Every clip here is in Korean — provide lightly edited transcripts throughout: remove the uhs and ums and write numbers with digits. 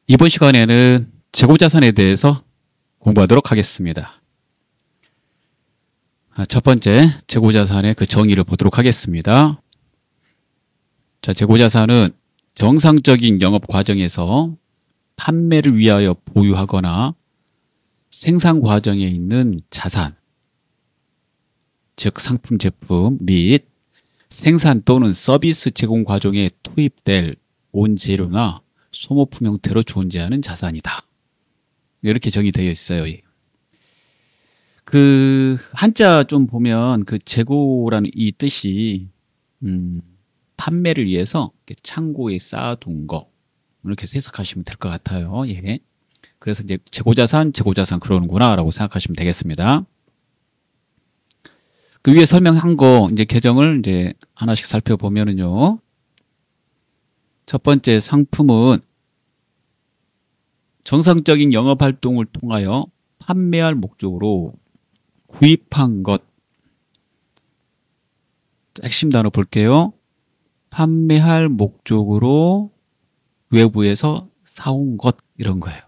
이번 시간에는 재고자산에 대해서 공부하도록 하겠습니다. 첫 번째, 재고자산의 그 정의를 보도록 하겠습니다. 자, 재고자산은 정상적인 영업 과정에서 판매를 위하여 보유하거나 생산 과정에 있는 자산, 즉 상품, 제품 및 생산 또는 서비스 제공 과정에 투입될 원재료나 소모품 형태로 존재하는 자산이다. 이렇게 정의되어 있어요. 그 한자 좀 보면 그 재고라는 이 뜻이 판매를 위해서 창고에 쌓아둔 거 이렇게 해석하시면 될 것 같아요. 예. 그래서 이제 재고자산 그러는구나라고 생각하시면 되겠습니다. 그 위에 설명한 거 이제 개정을 이제 하나씩 살펴보면은요. 첫 번째, 상품은 정상적인 영업 활동을 통하여 판매할 목적으로 구입한 것. 핵심 단어 볼게요. 판매할 목적으로 외부에서 사온 것, 이런 거예요.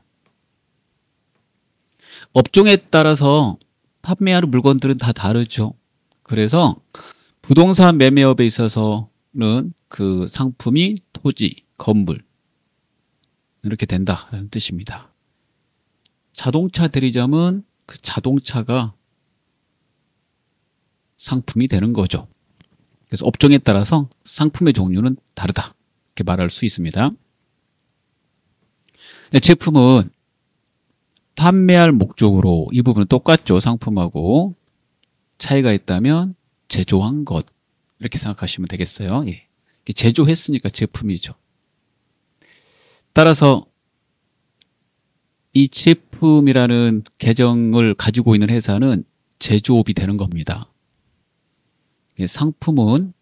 업종에 따라서 판매하는 물건들은 다 다르죠. 그래서 부동산 매매업에 있어서는 그 상품이 토지, 건물 이렇게 된다라는 뜻입니다. 자동차 대리점은 그 자동차가 상품이 되는 거죠. 그래서 업종에 따라서 상품의 종류는 다르다 이렇게 말할 수 있습니다. 제품은 판매할 목적으로, 이 부분은 똑같죠. 상품하고 차이가 있다면 제조한 것 이렇게 생각하시면 되겠어요. 예. 제조했으니까 제품이죠. 따라서 이 제품이라는 계정을 가지고 있는 회사는 제조업이 되는 겁니다. 상품은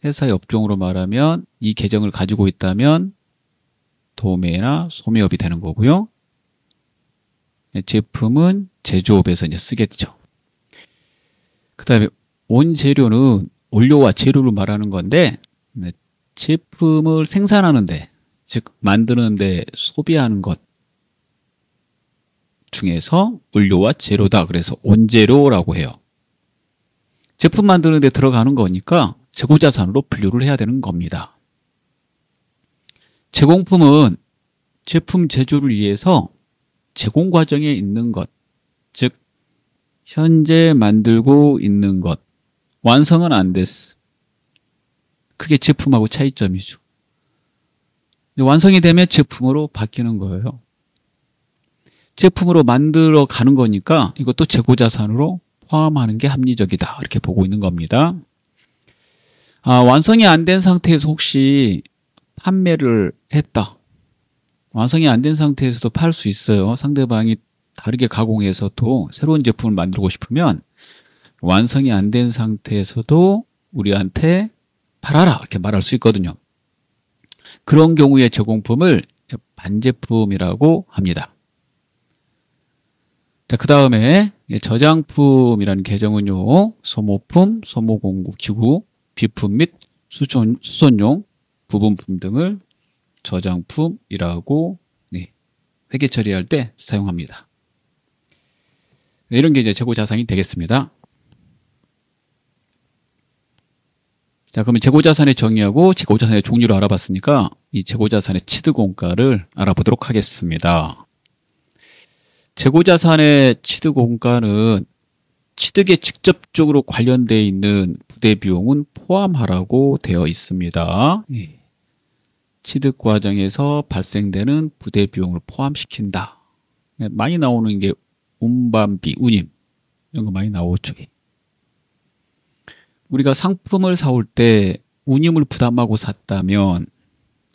회사의 업종으로 말하면 이 계정을 가지고 있다면 도매나 소매업이 되는 거고요. 제품은 제조업에서 이제 쓰겠죠. 그 다음에 원재료는 원료와 재료를 말하는 건데, 제품을 생산하는데, 즉 만드는데 소비하는 것 중에서 원료와 재료다. 그래서 원재료라고 해요. 제품 만드는 데 들어가는 거니까 재고자산으로 분류를 해야 되는 겁니다. 제공품은 제품 제조를 위해서 제공 과정에 있는 것, 즉 현재 만들고 있는 것, 완성은 안 됐어. 그게 제품하고 차이점이죠. 완성이 되면 제품으로 바뀌는 거예요. 제품으로 만들어 가는 거니까 이것도 재고자산으로 포함하는 게 합리적이다. 이렇게 보고 있는 겁니다. 완성이 안 된 상태에서 혹시 판매를 했다. 완성이 안 된 상태에서도 팔 수 있어요. 상대방이 다르게 가공해서도 새로운 제품을 만들고 싶으면 완성이 안 된 상태에서도 우리한테 팔아라 이렇게 말할 수 있거든요. 그런 경우에 제공품을 반제품이라고 합니다. 자, 그 다음에 저장품이라는 계정은요, 소모품, 소모공구, 기구, 비품 및 수선용, 부분품 등을 저장품이라고 회계 처리할 때 사용합니다. 이런 게 이제 재고자산이 되겠습니다. 자, 그러면 재고자산의 정의하고 재고자산의 종류를 알아봤으니까 이 재고자산의 취득원가를 알아보도록 하겠습니다. 재고자산의 취득원가는 취득에 직접적으로 관련되어 있는 부대비용은 포함하라고 되어 있습니다. 취득 과정에서 발생되는 부대비용을 포함시킨다. 많이 나오는 게 운반비, 운임 이런 거 많이 나오죠. 우리가 상품을 사올 때 운임을 부담하고 샀다면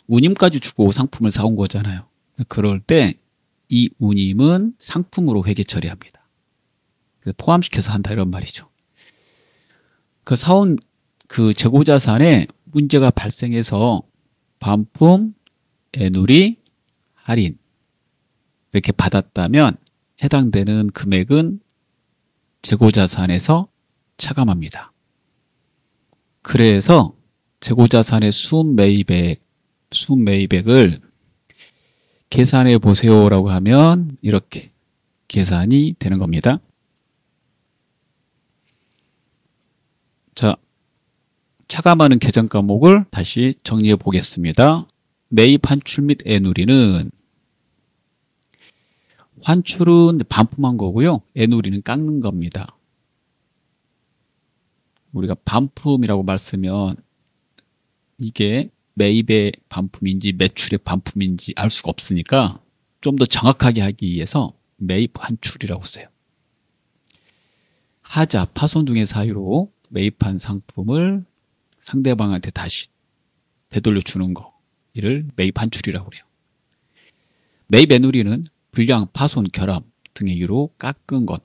운임까지 주고 상품을 사온 거잖아요. 그럴 때 이 운임은 상품으로 회계 처리합니다. 포함시켜서 한다 이런 말이죠. 그 사온 그 재고자산에 문제가 발생해서 반품, 애누리, 할인 이렇게 받았다면 해당되는 금액은 재고자산에서 차감합니다. 그래서 재고자산의 순매입액을 계산해 보세요라고 하면 이렇게 계산이 되는 겁니다. 자, 차감하는 계정 과목을 다시 정리해 보겠습니다. 매입, 환출 및 애누리는 환출은 반품한 거고요. 애누리는 깎는 겁니다. 우리가 반품이라고 말 쓰면 이게 매입의 반품인지 매출의 반품인지 알 수가 없으니까 좀 더 정확하게 하기 위해서 매입 환출이라고 써요. 하자, 파손 등의 사유로 매입한 상품을 상대방한테 다시 되돌려 주는 거, 이를 매입 환출이라고 그래요. 매입 애누리는 불량, 파손, 결함 등의 이유로 깎은 것,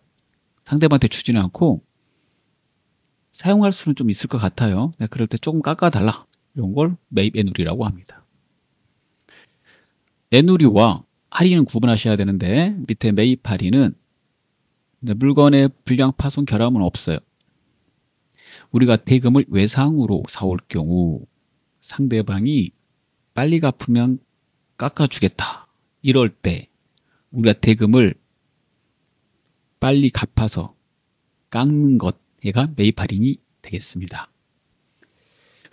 상대방한테 주지는 않고 사용할 수는 좀 있을 것 같아요. 그럴 때 조금 깎아달라, 이런 걸 매입 애누리라고 합니다. 애누리와 할인은 구분하셔야 되는데, 밑에 매입 할인은 물건의 불량, 파손, 결함은 없어요. 우리가 대금을 외상으로 사올 경우 상대방이 빨리 갚으면 깎아주겠다, 이럴 때 우리가 대금을 빨리 갚아서 깎는 것, 얘가 매입 할인이 되겠습니다.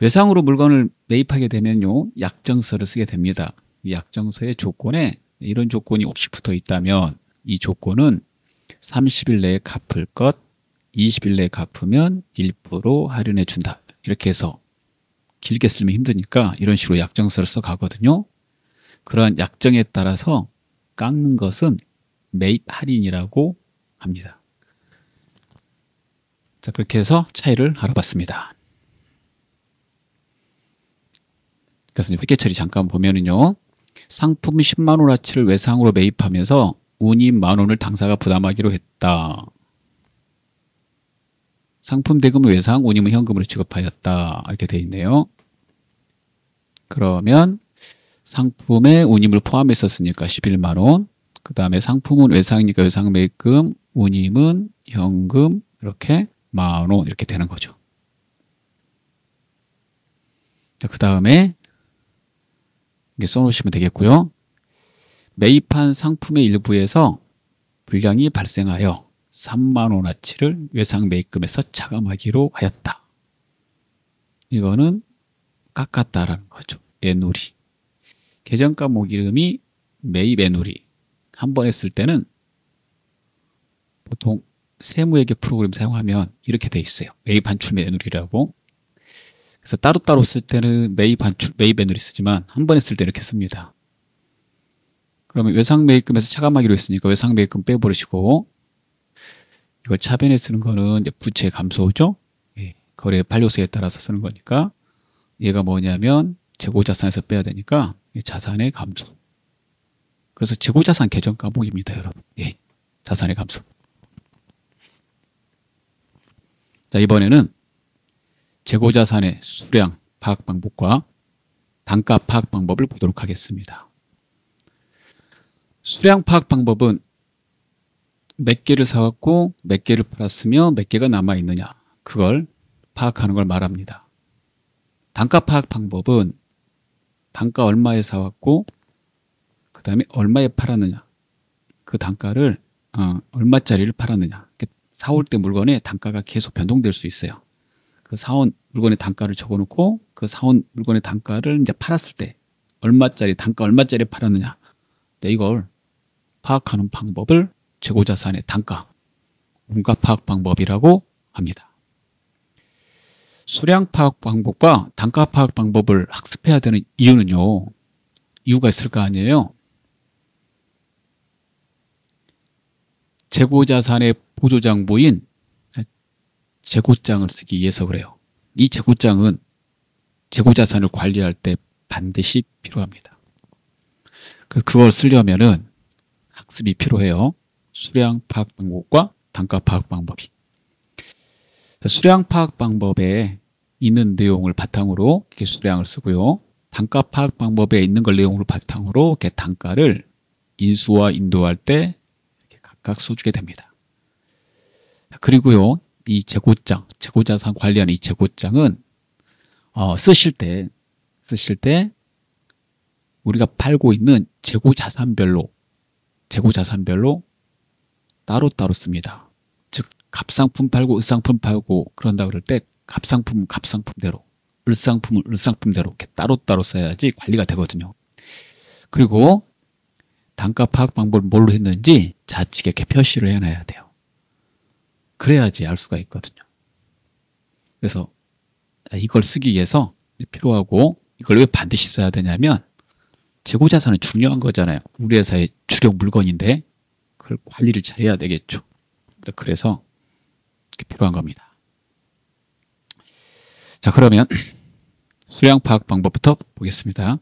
외상으로 물건을 매입하게 되면요, 약정서를 쓰게 됩니다. 이 약정서의 조건에 이런 조건이 혹시 붙어 있다면 이 조건은 30일 내에 갚을 것, 20일 내에 갚으면 1% 할인해 준다, 이렇게 해서 길게 쓰면 힘드니까 이런 식으로 약정서를 써 가거든요. 그러한 약정에 따라서 깎는 것은 매입 할인이라고 합니다. 자, 그렇게 해서 차이를 알아봤습니다. 그래서 회계 처리 잠깐 보면은요, 상품 10만 원어치를 외상으로 매입하면서 운임 만 원을 당사가 부담하기로 했다. 상품 대금은 외상, 운임은 현금으로 지급하였다, 이렇게 되어 있네요. 그러면 상품에 운임을 포함했었으니까 11만 원, 그 다음에 상품은 외상이니까 외상 매입금, 운임은 현금, 이렇게 만 원, 이렇게 되는 거죠. 그 다음에 이게 써놓으시면 되겠고요. 매입한 상품의 일부에서 불량이 발생하여 3만 원어치를 외상 매입금에서 차감하기로 하였다. 이거는 깎았다라는 거죠. 애누리. 계정 과목 이름이 매입 애누리. 한 번 했을 때는 보통 세무회계 프로그램 사용하면 이렇게 돼 있어요. 매입 환출 및 애누리라고. 그래서 따로따로 쓸 때는 매입 환출, 매입 애누리 쓰지만 한 번 했을 때 이렇게 씁니다. 그러면 외상 매입금에서 차감하기로 했으니까 외상 매입금 빼버리시고, 이걸 차변에 쓰는 거는 이제 부채 감소죠. 예, 거래 반려수에 따라서 쓰는 거니까 얘가 뭐냐면 재고자산에서 빼야 되니까 자산의 감소. 그래서 재고자산 계정 과목입니다, 여러분. 예, 자산의 감소. 자, 이번에는 재고자산의 수량 파악 방법과 단가 파악 방법을 보도록 하겠습니다. 수량 파악 방법은 몇 개를 사왔고 몇 개를 팔았으며 몇 개가 남아있느냐, 그걸 파악하는 걸 말합니다. 단가 파악 방법은 단가 얼마에 사왔고 그 다음에 얼마에 팔았느냐, 그 단가를 얼마짜리를 팔았느냐. 사올 때 물건의 단가가 계속 변동될 수 있어요. 그 사온 물건의 단가를 적어놓고 그 사온 물건의 단가를 이제 팔았을 때 얼마짜리, 단가 얼마짜리 팔았느냐, 이걸 파악하는 방법을 재고자산의 단가, 원가 파악 방법이라고 합니다. 수량 파악 방법과 단가 파악 방법을 학습해야 되는 이유는요, 이유가 있을 거 아니에요. 재고자산의 보조장부인 재고장을 쓰기 위해서 그래요. 이 재고장은 재고자산을 관리할 때 반드시 필요합니다. 그래서 그걸 쓰려면은 학습이 필요해요. 수량 파악 방법과 단가 파악 방법이. 수량 파악 방법에 있는 내용을 바탕으로 이렇게 수량을 쓰고요. 단가 파악 방법에 있는 걸 내용으로 바탕으로 이렇게 단가를 인수와 인도할 때 이렇게 각각 써주게 됩니다. 그리고요, 이 재고장, 재고자산 관리하는 이 재고장은 쓰실 때 우리가 팔고 있는 재고 자산별로 따로따로 씁니다. 즉 갑상품 팔고 을상품 팔고 그런다 그럴 때 갑상품은 갑상품대로, 을상품은 을상품대로 이렇게 따로따로 써야지 관리가 되거든요. 그리고 단가 파악 방법을 뭘로 했는지 좌측에 이렇게 표시를 해놔야 돼요. 그래야지 알 수가 있거든요. 그래서 이걸 쓰기 위해서 필요하고, 이걸 왜 반드시 써야 되냐면 재고자산은 중요한 거잖아요. 우리 회사의 주력 물건인데 그걸 관리를 잘해야 되겠죠. 그래서 이렇게 필요한 겁니다. 자, 그러면 수량 파악 방법부터 보겠습니다.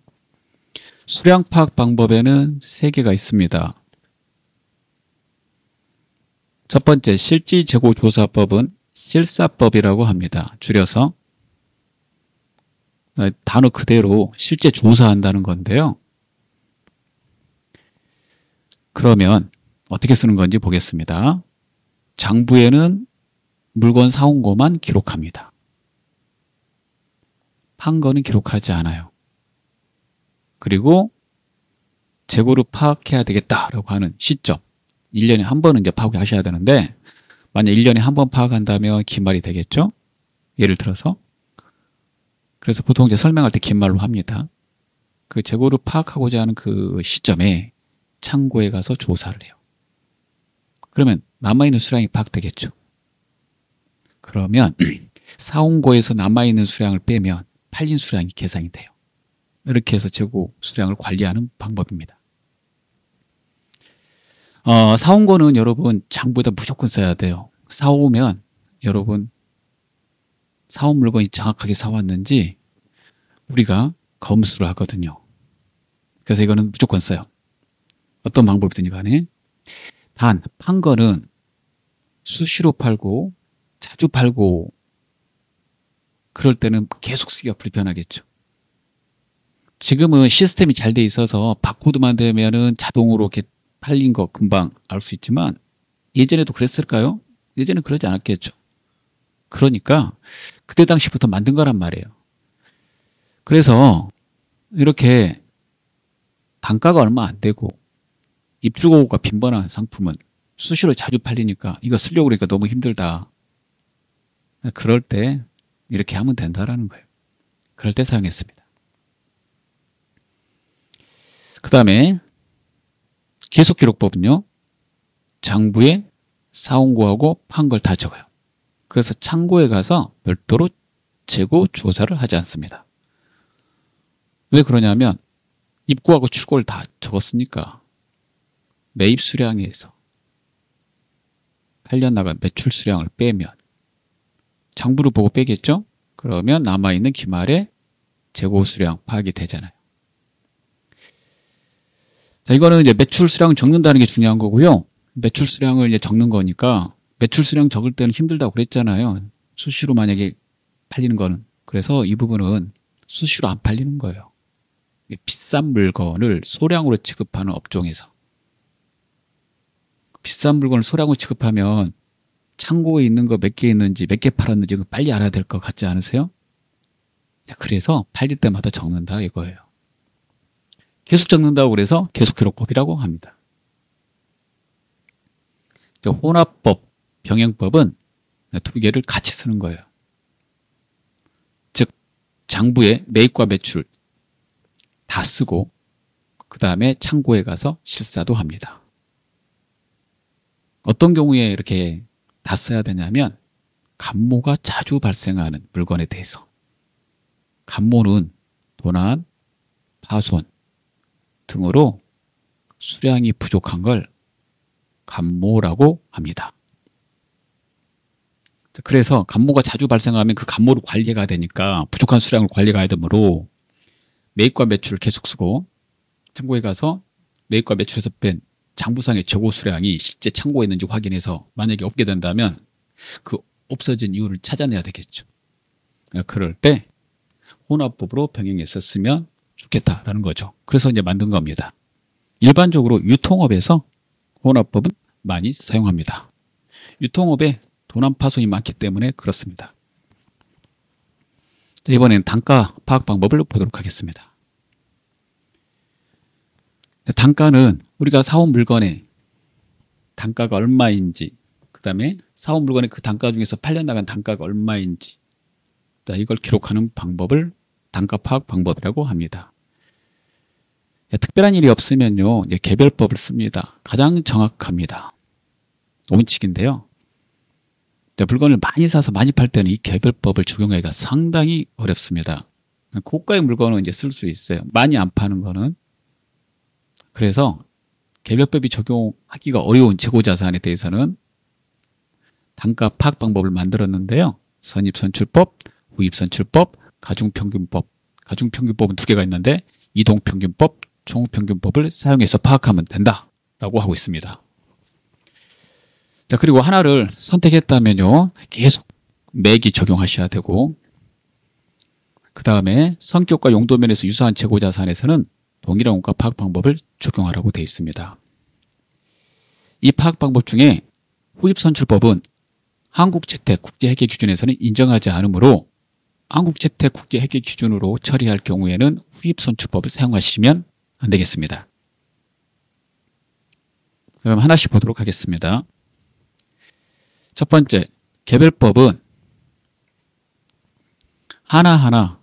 수량 파악 방법에는 3개가 있습니다. 첫 번째, 실지재고조사법은 실사법이라고 합니다. 줄여서 단어 그대로 실제 조사한다는 건데요. 그러면 어떻게 쓰는 건지 보겠습니다. 장부에는 물건 사온 것만 기록합니다. 판 거는 기록하지 않아요. 그리고 재고를 파악해야 되겠다라고 하는 시점, 1년에 한 번은 이제 파악을 하셔야 되는데, 만약 1년에 한 번 파악한다면 긴말이 되겠죠? 예를 들어서. 그래서 보통 이제 설명할 때 긴말로 합니다. 그 재고를 파악하고자 하는 그 시점에 창고에 가서 조사를 해요. 그러면 남아있는 수량이 파악되겠죠. 그러면 사온 거에서 남아있는 수량을 빼면 팔린 수량이 계산이 돼요. 이렇게 해서 재고 수량을 관리하는 방법입니다. 사온 거는 여러분 장부에다 무조건 써야 돼요. 사오면 여러분 사온 물건이 정확하게 사왔는지 우리가 검수를 하거든요. 그래서 이거는 무조건 써요. 어떤 방법이든지 간에. 단, 판 거는 수시로 팔고 자주 팔고 그럴 때는 계속 쓰기가 불편하겠죠. 지금은 시스템이 잘 돼 있어서 바코드만 되면은 자동으로 이렇게 팔린 거 금방 알 수 있지만 예전에도 그랬을까요? 예전엔 그러지 않았겠죠. 그러니까 그때 당시부터 만든 거란 말이에요. 그래서 이렇게 단가가 얼마 안 되고 입주고가 빈번한 상품은 수시로 자주 팔리니까 이거 쓰려고 그러니까 너무 힘들다. 그럴 때 이렇게 하면 된다라는 거예요. 그럴 때 사용했습니다. 그 다음에 계속기록법은요. 장부에 사온 거하고 판 걸 다 적어요. 그래서 창고에 가서 별도로 재고 조사를 하지 않습니다. 왜 그러냐면 입고하고 출고를 다 적었으니까 매입 수량에서 팔려 나간 매출 수량을 빼면 장부를 보고 빼겠죠? 그러면 남아있는 기말에 재고 수량 파악이 되잖아요. 자, 이거는 이제 매출 수량을 적는다는 게 중요한 거고요. 매출 수량을 이제 적는 거니까 매출 수량 적을 때는 힘들다고 그랬잖아요. 수시로 만약에 팔리는 거는. 그래서 이 부분은 수시로 안 팔리는 거예요. 비싼 물건을 소량으로 취급하는 업종에서. 비싼 물건을 소량으로 취급하면 창고에 있는 거 몇 개 있는지 몇 개 팔았는지 빨리 알아야 될 것 같지 않으세요? 그래서 팔릴 때마다 적는다 이거예요. 계속 적는다고 그래서 계속기록법이라고 합니다. 혼합법, 병행법은 2개를 같이 쓰는 거예요. 즉 장부에 매입과 매출 다 쓰고 그 다음에 창고에 가서 실사도 합니다. 어떤 경우에 이렇게 다 써야 되냐면 감모가 자주 발생하는 물건에 대해서. 감모는 도난, 파손 등으로 수량이 부족한 걸 감모라고 합니다. 그래서 감모가 자주 발생하면 그 감모를 관리가 되니까 부족한 수량을 관리가 되므로 매입과 매출을 계속 쓰고 창고에 가서 매입과 매출에서 뺀 장부상의 재고 수량이 실제 창고에 있는지 확인해서 만약에 없게 된다면 그 없어진 이유를 찾아내야 되겠죠. 그럴 때 혼합법으로 병행해서 쓰면 좋겠다라는 거죠. 그래서 이제 만든 겁니다. 일반적으로 유통업에서 혼합법은 많이 사용합니다. 유통업에 도난 파손이 많기 때문에 그렇습니다. 이번엔 단가 파악 방법을 보도록 하겠습니다. 단가는 우리가 사온 물건의 단가가 얼마인지, 그 다음에 사온 물건의 그 단가 중에서 팔려나간 단가가 얼마인지, 이걸 기록하는 방법을 단가 파악 방법이라고 합니다. 특별한 일이 없으면요, 개별법을 씁니다. 가장 정확합니다. 원칙인데요. 물건을 많이 사서 많이 팔 때는 이 개별법을 적용하기가 상당히 어렵습니다. 고가의 물건은 이제 쓸 수 있어요. 많이 안 파는 거는. 그래서 개별법이 적용하기가 어려운 재고자산에 대해서는 단가 파악 방법을 만들었는데요. 선입선출법, 후입선출법, 가중평균법. 가중평균법은 두 개가 있는데 이동평균법, 총평균법을 사용해서 파악하면 된다라고 하고 있습니다. 자, 그리고 하나를 선택했다면요, 계속 매기 적용하셔야 되고, 그 다음에 성격과 용도 면에서 유사한 재고자산에서는 동일한 원가 파악 방법을 적용하라고 되어 있습니다. 이 파악 방법 중에 후입선출법은 한국재택국제회계 기준에서는 인정하지 않으므로 한국재택국제회계 기준으로 처리할 경우에는 후입선출법을 사용하시면 안 되겠습니다. 그럼 하나씩 보도록 하겠습니다. 첫 번째, 개별법은 하나하나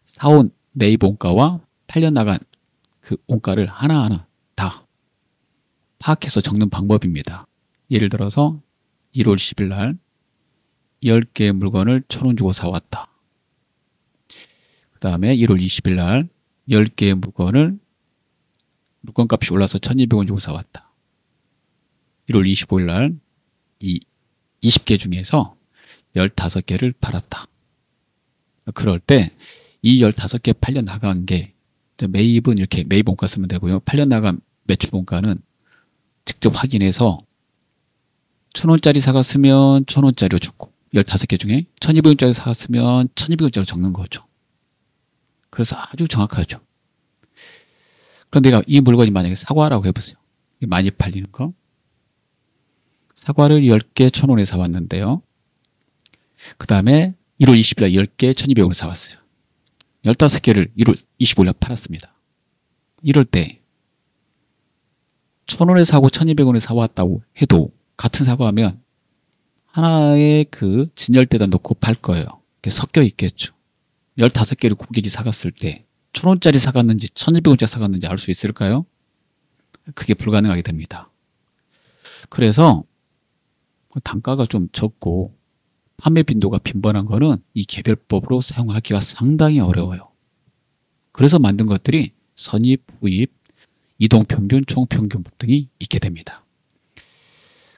사온 매입 원가와 팔려나간 그 원가를 하나하나 다 파악해서 적는 방법입니다. 예를 들어서 1월 10일 날 10개의 물건을 1,000원 주고 사왔다. 그 다음에 1월 20일 날 10개의 물건을 물건값이 올라서 1,200원 주고 사왔다. 1월 25일 날 이 20개 중에서 15개를 팔았다. 그럴 때 이 15개 팔려나간 게 매입은 이렇게 매입 원가 쓰면 되고요. 팔려나간 매출 원가는 직접 확인해서 1,000원짜리 사갔으면 1,000원짜리로 적고 15개 중에 1,200원짜리 사갔으면 1,200원짜리로 적는 거죠. 그래서 아주 정확하죠. 그런데 이 물건이 만약에 사과라고 해보세요. 많이 팔리는 거. 사과를 10개 1,000원에 사왔는데요. 그 다음에 1월 20일 날 10개 1,200원에 사왔어요. 15개를 1월 25일 날 팔았습니다. 이럴 때 1,000원에 사고 1,200원에 사왔다고 해도 같은 사과하면 하나의 그 진열대에다 놓고 팔 거예요. 섞여 있겠죠. 15개를 고객이 사갔을 때 1,000원짜리 사갔는지 1,200원짜리 사갔는지 알 수 있을까요? 그게 불가능하게 됩니다. 그래서 단가가 좀 적고 판매 빈도가 빈번한 거는 이 개별법으로 사용하기가 상당히 어려워요. 그래서 만든 것들이 선입, 후입, 이동평균, 총평균법 등이 있게 됩니다.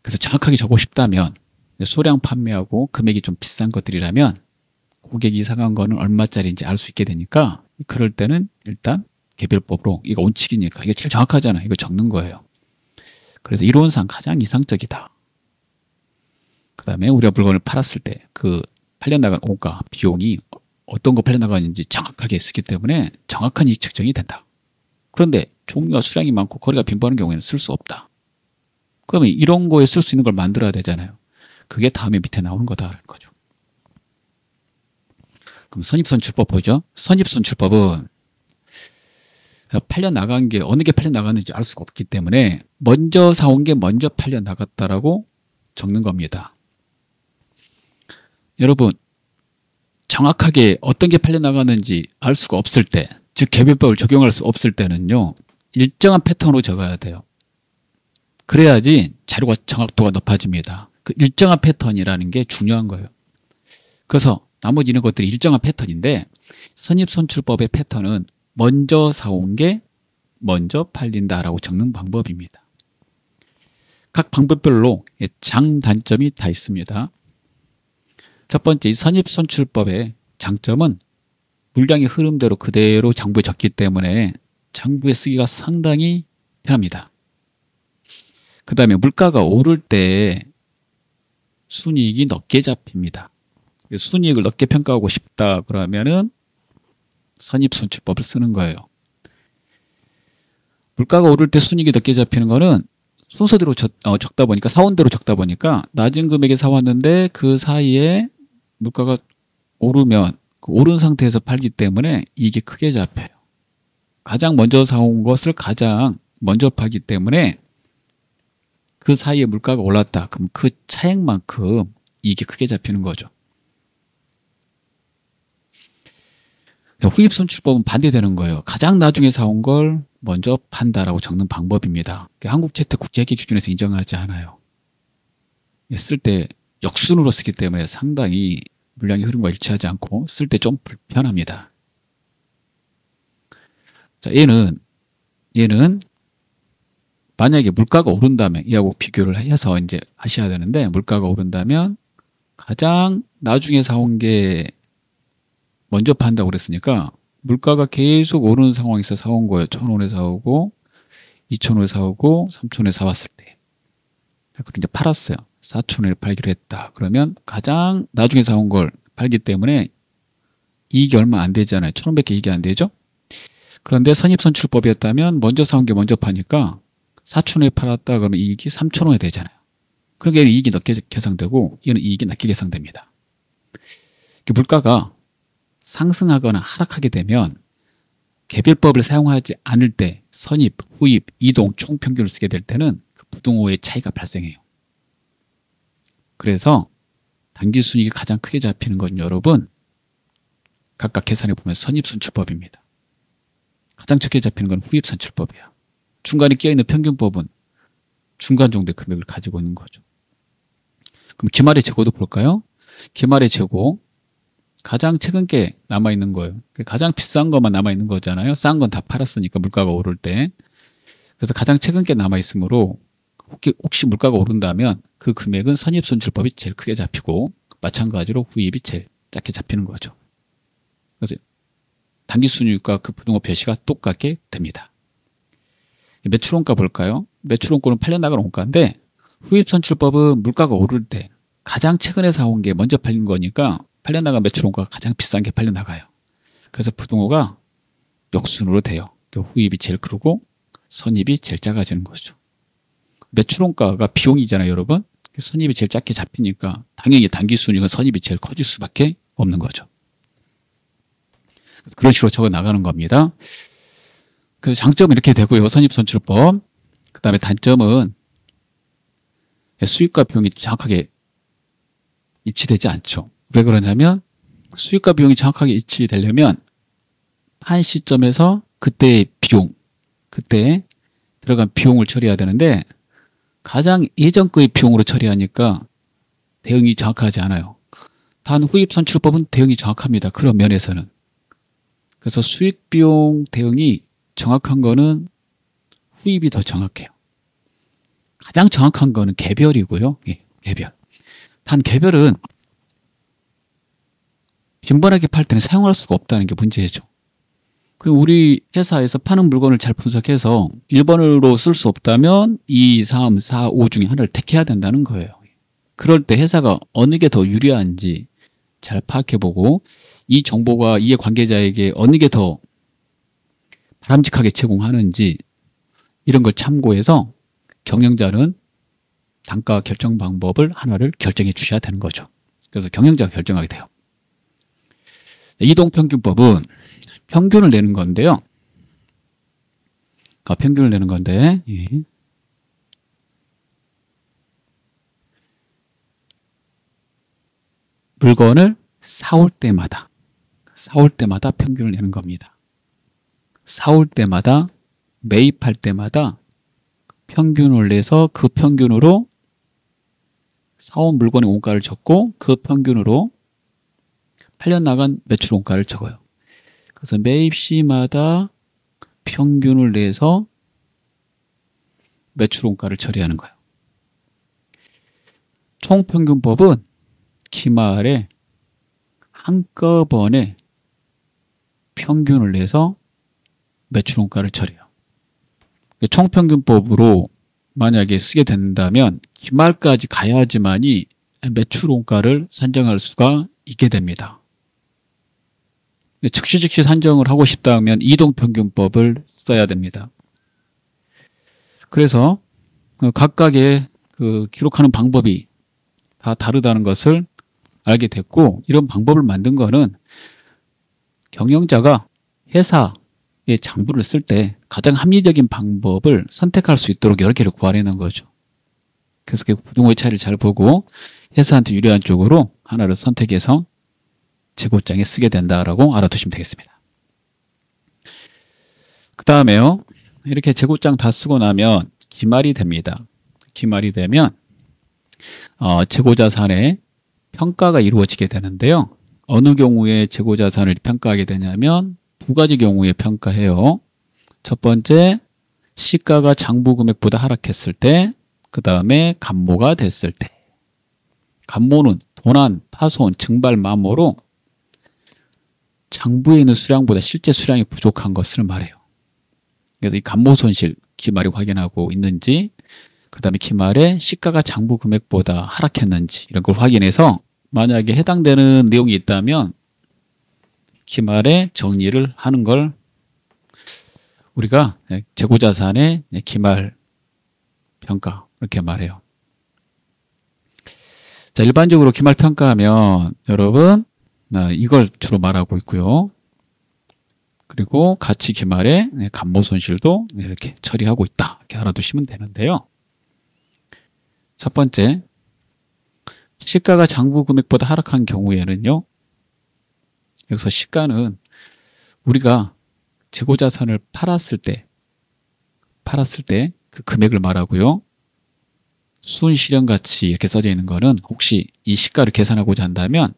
그래서 정확하게 적고 싶다면 소량 판매하고 금액이 좀 비싼 것들이라면 고객이 사간 거는 얼마짜리인지 알 수 있게 되니까 그럴 때는 일단 개별법으로, 이거 원칙이니까 이게 제일 정확하잖아. 이거 적는 거예요. 그래서 이론상 가장 이상적이다. 그 다음에 우리가 물건을 팔았을 때 그 팔려나간 원가, 비용이 어떤 거 팔려나가는지 정확하게 쓰기 때문에 정확한 이익 측정이 된다. 그런데 종류와 수량이 많고 거리가 빈번한 경우에는 쓸 수 없다. 그러면 이런 거에 쓸 수 있는 걸 만들어야 되잖아요. 그게 다음에 밑에 나오는 거다라는 거죠. 그럼 선입선출법 보죠. 선입선출법은 팔려나간 게 어느 게 팔려나갔는지 알 수가 없기 때문에 먼저 사온 게 먼저 팔려나갔다라고 적는 겁니다. 여러분, 정확하게 어떤 게 팔려나가는지 알 수가 없을 때, 즉 개별법을 적용할 수 없을 때는요, 일정한 패턴으로 적어야 돼요. 그래야지 자료가 정확도가 높아집니다. 그 일정한 패턴이라는 게 중요한 거예요. 그래서 나머지 이런 것들이 일정한 패턴인데 선입선출법의 패턴은 먼저 사온 게 먼저 팔린다라고 적는 방법입니다. 각 방법별로 장단점이 다 있습니다. 첫 번째, 이 선입선출법의 장점은 물량의 흐름대로 그대로 장부에 적기 때문에 장부에 쓰기가 상당히 편합니다. 그 다음에 물가가 오를 때 순이익이 높게 잡힙니다. 순이익을 높게 평가하고 싶다 그러면은 선입선출법을 쓰는 거예요. 물가가 오를 때 순이익이 높게 잡히는 거는 순서대로 적다 보니까, 사온 대로 적다 보니까 낮은 금액에 사왔는데 그 사이에 물가가 오르면 그 오른 상태에서 팔기 때문에 이익이 크게 잡혀요. 가장 먼저 사온 것을 가장 먼저 팔기 때문에 그 사이에 물가가 올랐다. 그럼 그 차액만큼 이익이 크게 잡히는 거죠. 후입선출법은 반대되는 거예요. 가장 나중에 사온 걸 먼저 판다라고 적는 방법입니다. 한국재테국제회계 기준에서 인정하지 않아요. 쓸 때 역순으로 쓰기 때문에 상당히 물량의 흐름과 일치하지 않고 쓸 때 좀 불편합니다. 자, 얘는 만약에 물가가 오른다면 이하고 비교를 해서 이제 하셔야 되는데, 물가가 오른다면 가장 나중에 사온 게 먼저 판다고 그랬으니까 물가가 계속 오르는 상황에서 사온 거예요. 1,000원에 사오고 2,000원에 사오고 3,000원에 사왔을 때. 그리고 이제 팔았어요. 4,000원에 팔기로 했다. 그러면 가장 나중에 사온 걸 팔기 때문에 이익이 얼마 안 되잖아요. 1,000원밖에 이익이 안 되죠. 그런데 선입선출법이었다면 먼저 사온 게 먼저 파니까 4,000원에 팔았다 그러면 이익이 3,000원이 되잖아요. 그러니까 얘는 이익이 높게 계상되고 얘는 이익이 낮게 계상됩니다. 물가가 상승하거나 하락하게 되면 개별법을 사용하지 않을 때 선입, 후입, 이동, 총평균을 쓰게 될 때는 그 부등호의 차이가 발생해요. 그래서 단기순이익이 가장 크게 잡히는 건 여러분 각각 계산해 보면 선입선출법입니다. 가장 적게 잡히는 건 후입선출법이에요. 중간에 끼어있는 평균법은 중간 정도의 금액을 가지고 있는 거죠. 그럼 기말의 재고도 볼까요? 기말의 재고 가장 최근 게 남아있는 거예요. 가장 비싼 것만 남아있는 거잖아요. 싼 건 다 팔았으니까 물가가 오를 때. 그래서 가장 최근 게 남아있으므로 혹시 물가가 오른다면 그 금액은 선입선출법이 제일 크게 잡히고 마찬가지로 후입이 제일 작게 잡히는 거죠. 그래서 단기순이익과 그 부등호 표시가 똑같게 됩니다. 매출원가 볼까요? 매출원가는 팔려나가는 원가인데 후입선출법은 물가가 오를 때 가장 최근에 사온 게 먼저 팔린 거니까 팔려나간 매출원가가 가장 비싼 게 팔려나가요. 그래서 부등호가 역순으로 돼요. 후입이 제일 크고 선입이 제일 작아지는 거죠. 매출원가가 비용이잖아요, 여러분. 선입이 제일 작게 잡히니까 당연히 단기순이익은 선입이 제일 커질 수밖에 없는 거죠. 그런 식으로 적어 나가는 겁니다. 그래서 장점은 이렇게 되고요. 선입선출법. 그 다음에 단점은 수익과 비용이 정확하게 일치되지 않죠. 왜 그러냐면 수익과 비용이 정확하게 일치되려면 한 시점에서 그때의 비용, 그때 들어간 비용을 처리해야 되는데 가장 예전 거의 비용으로 처리하니까 대응이 정확하지 않아요. 단 후입선출법은 대응이 정확합니다. 그런 면에서는. 그래서 수익 비용 대응이 정확한 거는 후입이 더 정확해요. 가장 정확한 거는 개별이고요. 예, 개별. 단 개별은 빈번하게 팔 때는 사용할 수가 없다는 게 문제죠. 그리고 우리 회사에서 파는 물건을 잘 분석해서 1번으로 쓸 수 없다면 2, 3, 4, 5 중에 하나를 택해야 된다는 거예요. 그럴 때 회사가 어느 게 더 유리한지 잘 파악해보고 이 정보가 이해 관계자에게 어느 게 더 바람직하게 제공하는지 이런 걸 참고해서 경영자는 단가 결정 방법을 하나를 결정해 주셔야 되는 거죠. 그래서 경영자가 결정하게 돼요. 이동평균법은 평균을 내는 건데요. 평균을 내는 건데 예. 물건을 사올 때마다 평균을 내는 겁니다. 사올 때마다 매입할 때마다 평균을 내서 그 평균으로 사온 물건의 원가를 적고 그 평균으로 팔려나간 매출 원가를 적어요. 그래서 매입 시마다 평균을 내서 매출 원가를 처리하는 거예요. 총평균법은 기말에 한꺼번에 평균을 내서 매출 원가를 처리해요. 총평균법으로 만약에 쓰게 된다면 기말까지 가야지만이 매출 원가를 산정할 수가 있게 됩니다. 즉시 산정을 하고 싶다면 이동평균법을 써야 됩니다. 그래서 각각의 그 기록하는 방법이 다 다르다는 것을 알게 됐고 이런 방법을 만든 거는 경영자가 회사 이 장부를 쓸 때 가장 합리적인 방법을 선택할 수 있도록 여러 개를 구하려는 거죠. 그래서 그 부등호의 차이를 잘 보고 회사한테 유리한 쪽으로 하나를 선택해서 재고장에 쓰게 된다라고 알아두시면 되겠습니다. 그 다음에요. 이렇게 재고장 다 쓰고 나면 기말이 됩니다. 기말이 되면 재고자산의 평가가 이루어지게 되는데요. 어느 경우에 재고자산을 평가하게 되냐면 두 가지 경우에 평가해요. 첫 번째, 시가가 장부 금액보다 하락했을 때, 그 다음에 감모가 됐을 때. 감모는 도난, 파손, 증발, 마모로 장부에 있는 수량보다 실제 수량이 부족한 것을 말해요. 그래서 이 감모 손실 기말이 확인하고 있는지, 그 다음에 기말에 시가가 장부 금액보다 하락했는지 이런 걸 확인해서 만약에 해당되는 내용이 있다면 기말에 정리를 하는 걸 우리가 재고자산의 기말 평가 이렇게 말해요. 자, 일반적으로 기말 평가하면 여러분 이걸 주로 말하고 있고요. 그리고 같이 기말에 감모 손실도 이렇게 처리하고 있다. 이렇게 알아두시면 되는데요. 첫 번째, 시가가 장부 금액보다 하락한 경우에는요. 여기서 시가는 우리가 재고자산을 팔았을 때 그 금액을 말하고요. 순실현가치 이렇게 써져 있는 거는 혹시 이 시가를 계산하고자 한다면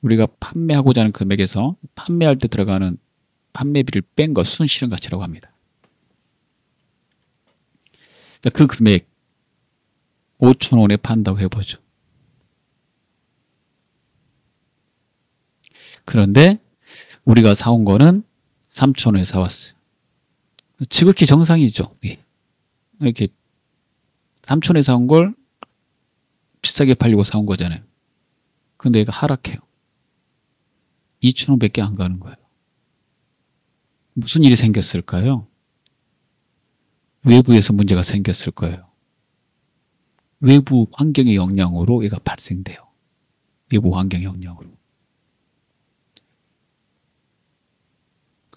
우리가 판매하고자 하는 금액에서 판매할 때 들어가는 판매비를 뺀 거 순실현가치라고 합니다. 그러니까 그 금액 5,000원에 판다고 해보죠. 그런데 우리가 사온 거는 3,000원에 사왔어요. 지극히 정상이죠. 예. 이렇게 3,000원에 사온 걸 비싸게 팔리고 사온 거잖아요. 근데 얘가 하락해요. 2,000원밖에 안 가는 거예요. 무슨 일이 생겼을까요? 외부에서 문제가 생겼을 거예요. 외부 환경의 영향으로 얘가 발생돼요. 외부 환경의 영향으로.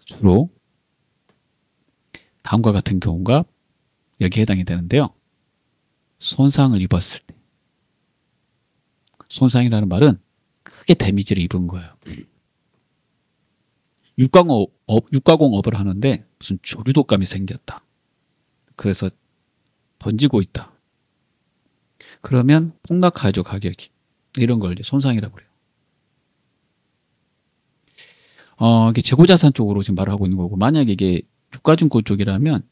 주로 다음과 같은 경우가 여기에 해당이 되는데요. 손상을 입었을 때. 손상이라는 말은 크게 데미지를 입은 거예요. 육가공업을 하는데 무슨 조류독감이 생겼다. 그래서 번지고 있다. 그러면 폭락하죠, 가격이. 이런 걸 이제 손상이라고 그래요. 이게 재고자산 쪽으로 지금 말을 하고 있는 거고, 만약에 이게 유가증권 쪽이라면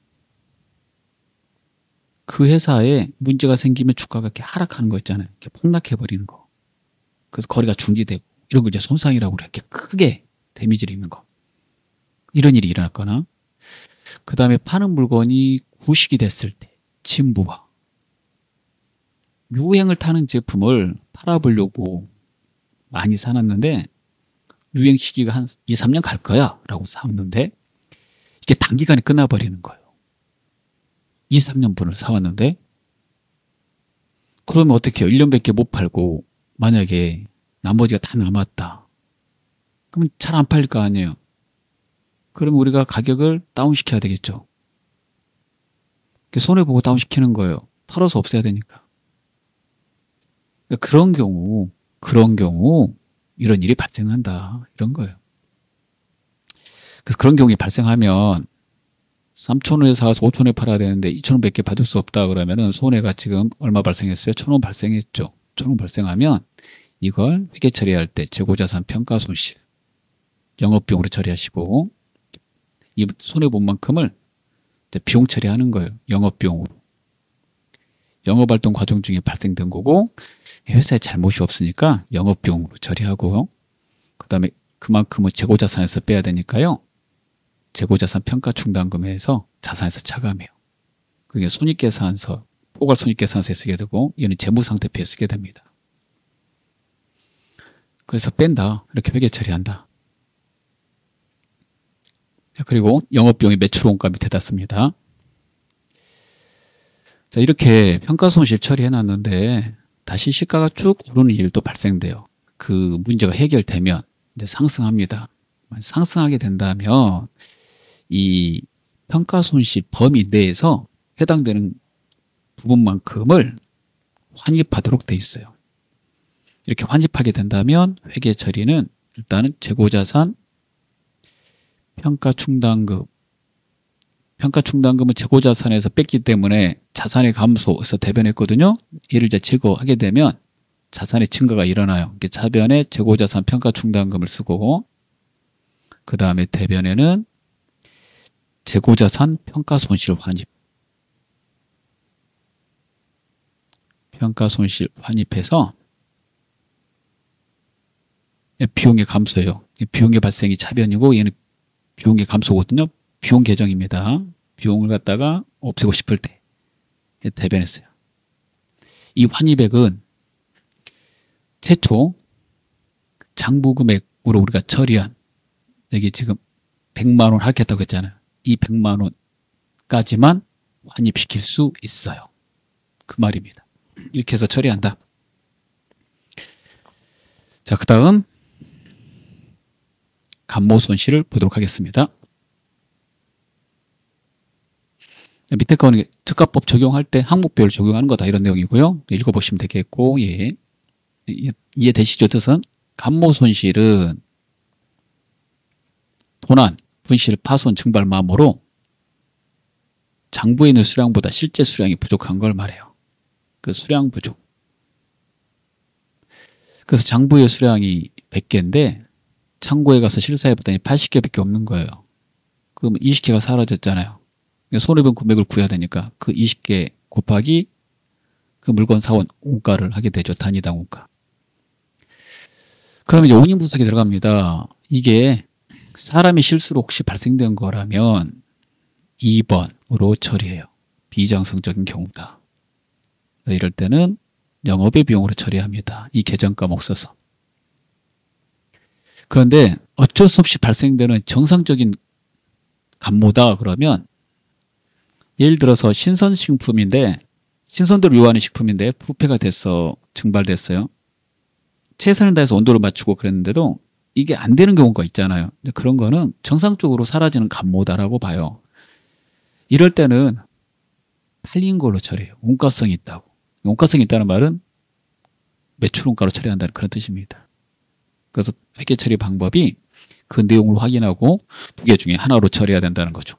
그 회사에 문제가 생기면 주가가 이렇게 하락하는 거 있잖아요. 이렇게 폭락해버리는 거. 그래서 거래가 중지되고, 이런 걸 이제 손상이라고 그래요. 이렇게 크게 데미지를 입는 거. 이런 일이 일어났거나, 그 다음에 파는 물건이 구식이 됐을 때, 진부화. 유행을 타는 제품을 팔아보려고 많이 사놨는데 유행 시기가 한 2, 3년 갈 거야 라고 사왔는데 이게 단기간에 끝나버리는 거예요. 2, 3년분을 사왔는데 그러면 어떻게 해요? 1년밖에 못 팔고 만약에 나머지가 다 남았다. 그러면 잘 안 팔릴 거 아니에요. 그러면 우리가 가격을 다운시켜야 되겠죠. 손해보고 다운시키는 거예요. 털어서 없애야 되니까. 그런 경우 이런 일이 발생한다. 이런 거예요. 그래서 그런 경우에 발생하면 3,000원에 사서 5,000원에 팔아야 되는데 2,000원밖에 받을 수 없다 그러면은 손해가 지금 얼마 발생했어요? 1,000원 발생했죠. 1,000원 발생하면 이걸 회계 처리할 때 재고자산 평가 손실 영업비용으로 처리하시고 이 손해본 만큼을 비용 처리하는 거예요. 영업비용으로. 영업활동 과정 중에 발생된 거고 회사에 잘못이 없으니까 영업비용으로 처리하고 그 다음에 그만큼은 재고자산에서 빼야 되니까요. 재고자산 평가충당금에서 자산에서 차감해요. 그게 손익계산서, 포괄손익계산서에 쓰게 되고 얘는 재무상태표에 쓰게 됩니다. 그래서 뺀다. 이렇게 회계 처리한다. 그리고 영업비용이 매출원가 밑에다 씁니다. 자, 이렇게 평가손실 처리해놨는데 다시 시가가 쭉 오르는 일도 발생돼요. 그 문제가 해결되면 이제 상승합니다. 상승하게 된다면 이 평가손실 범위 내에서 해당되는 부분만큼을 환입하도록 돼 있어요. 이렇게 환입하게 된다면 회계 처리는 일단은 재고자산 평가충당금, 평가충당금은 재고자산에서 뺐기 때문에 자산의 감소에서 대변했거든요. 이를 이제 제거하게 되면 자산의 증가가 일어나요. 차변에 재고자산 평가충당금을 쓰고, 그 다음에 대변에는 재고자산 평가손실 환입, 평가손실 환입해서 비용의 감소예요. 비용의 발생이 차변이고 얘는 비용의 감소거든요. 비용 계정입니다. 비용을 갖다가 없애고 싶을 때 대변했어요. 이 환입액은 최초 장부금액으로 우리가 처리한, 여기 지금 100만 원 하겠다고 했잖아요. 이 100만 원까지만 환입시킬 수 있어요. 그 말입니다. 이렇게 해서 처리한다. 자, 그 다음 감모손실을 보도록 하겠습니다. 밑에 거는 특가법 적용할 때 항목별 적용하는 거다, 이런 내용이고요. 읽어보시면 되겠고, 예. 이해되시죠? 뜻은 감모손실은 도난, 분실, 파손, 증발, 마모로 장부에 있는 수량보다 실제 수량이 부족한 걸 말해요. 그 수량 부족. 그래서 장부의 수량이 100개인데 창고에 가서 실사해봤더니 80개밖에 없는 거예요. 그러면 20개가 사라졌잖아요. 손해배분 금액을 구해야 되니까 그 20개 곱하기 그 물건 사원 원가를 하게 되죠. 단위당 원가. 그러면 이제 원인 분석이 들어갑니다. 이게 사람의 실수로 혹시 발생된 거라면 2번으로 처리해요. 비정상적인 경우다. 이럴 때는 영업의 비용으로 처리합니다. 이 계정 과목 써서. 그런데 어쩔 수 없이 발생되는 정상적인 감모다 그러면, 예를 들어서 신선식품인데, 신선도를 요하는 식품인데 부패가 됐어, 증발됐어요. 최선을 다해서 온도를 맞추고 그랬는데도 이게 안 되는 경우가 있잖아요. 그런 거는 정상적으로 사라지는 감모다라고 봐요. 이럴 때는 팔린 걸로 처리해요. 원가성이 있다고. 원가성이 있다는 말은 매출 원가로 처리한다는 그런 뜻입니다. 그래서 회계 처리 방법이 그 내용을 확인하고 두 개 중에 하나로 처리해야 된다는 거죠.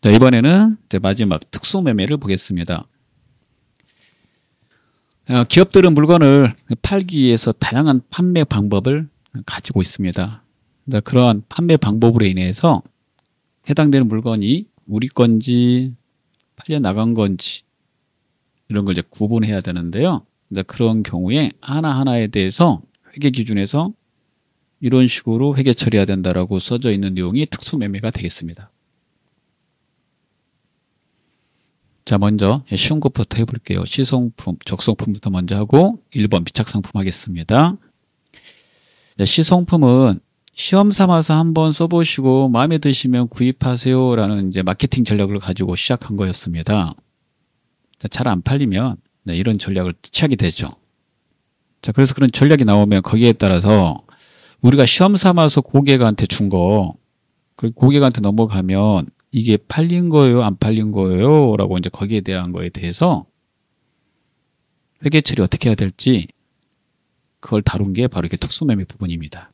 자, 이번에는 이제 마지막 특수매매를 보겠습니다. 기업들은 물건을 팔기 위해서 다양한 판매 방법을 가지고 있습니다. 그러한 판매 방법으로 인해서 해당되는 물건이 우리 건지 팔려 나간 건지 이런 걸 이제 구분해야 되는데요. 그런 경우에 하나하나에 대해서 회계 기준에서 이런 식으로 회계 처리해야 된다라고 써져 있는 내용이 특수매매가 되겠습니다. 자, 먼저 쉬운 것부터 해볼게요. 시성품, 적성품부터 먼저 하고 1번 미착상품 하겠습니다. 자, 시성품은 시험 삼아서 한번 써보시고 마음에 드시면 구입하세요 라는 이제 마케팅 전략을 가지고 시작한 거였습니다. 잘 안 팔리면 이런 전략을 취하게 되죠. 자, 그래서 그런 전략이 나오면 거기에 따라서 우리가 시험 삼아서 고객한테 준 거, 그 고객한테 넘어가면 이게 팔린 거예요, 안 팔린 거예요? 라고 이제 거기에 대한 거에 대해서 회계 처리 어떻게 해야 될지 그걸 다룬 게 바로 이렇게 특수매매 부분입니다.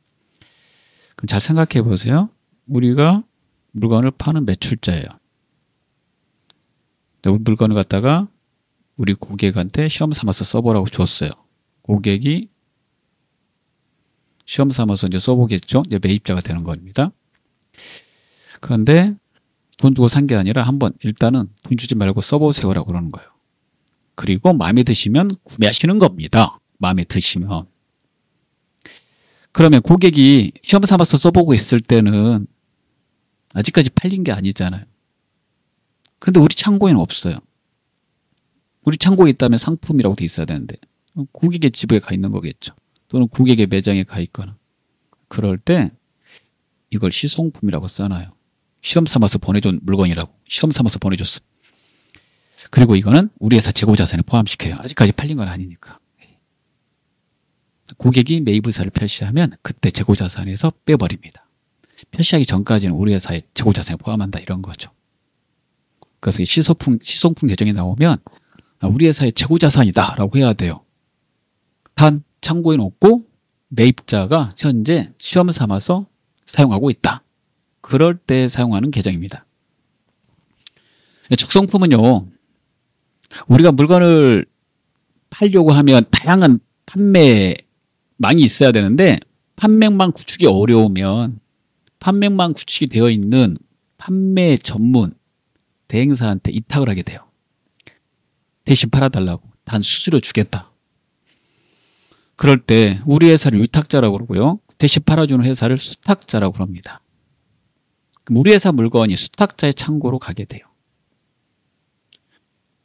그럼 잘 생각해 보세요. 우리가 물건을 파는 매출자예요. 물건을 갖다가 우리 고객한테 시험 삼아서 써보라고 줬어요. 고객이 시험 삼아서 이제 써보겠죠. 이제 매입자가 되는 겁니다. 그런데 돈 주고 산 게 아니라 한번 일단은 돈 주지 말고 써보세요라고 그러는 거예요. 그리고 마음에 드시면 구매하시는 겁니다. 마음에 드시면. 그러면 고객이 시험 삼아서 써보고 있을 때는 아직까지 팔린 게 아니잖아요. 근데 우리 창고에는 없어요. 우리 창고에 있다면 상품이라고 돼 있어야 되는데 고객의 집에 가 있는 거겠죠. 또는 고객의 매장에 가 있거나. 그럴 때 이걸 시성품이라고 써놔요. 시험 삼아서 보내준 물건이라고. 시험 삼아서 보내줬어. 그리고 이거는 우리 회사 재고자산에 포함시켜요. 아직까지 팔린 건 아니니까. 고객이 매입 의사를 표시하면 그때 재고자산에서 빼버립니다. 표시하기 전까지는 우리 회사의 재고자산에 포함한다 이런 거죠. 그래서 시송품 계정이 나오면 우리 회사의 재고자산이다 라고 해야 돼요. 단 창고에 놓고 매입자가 현재 시험 삼아서 사용하고 있다. 그럴 때 사용하는 계정입니다. 적성품은요, 우리가 물건을 팔려고 하면 다양한 판매망이 있어야 되는데 판매망 구축이 어려우면 판매망 구축이 되어 있는 판매 전문 대행사한테 이탁을 하게 돼요. 대신 팔아달라고. 단 수수료 주겠다. 그럴 때 우리 회사를 위탁자라고 그러고요. 대신 팔아주는 회사를 수탁자라고 그럽니다. 그럼 우리 회사 물건이 수탁자의 창고로 가게 돼요.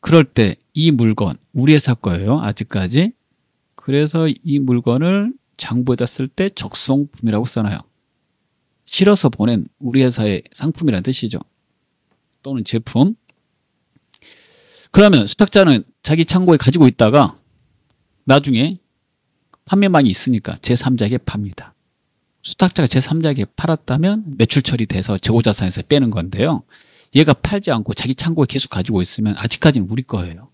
그럴 때 이 물건 우리 회사 거예요. 아직까지. 그래서 이 물건을 장부에다 쓸 때 적성품이라고 써놔요. 실어서 보낸 우리 회사의 상품이라는 뜻이죠. 또는 제품. 그러면 수탁자는 자기 창고에 가지고 있다가 나중에 판매망이 있으니까 제3자에게 팝니다. 수탁자가 제3자에게 팔았다면 매출 처리돼서 재고자산에서 빼는 건데요. 얘가 팔지 않고 자기 창고에 계속 가지고 있으면 아직까지는 우리 거예요.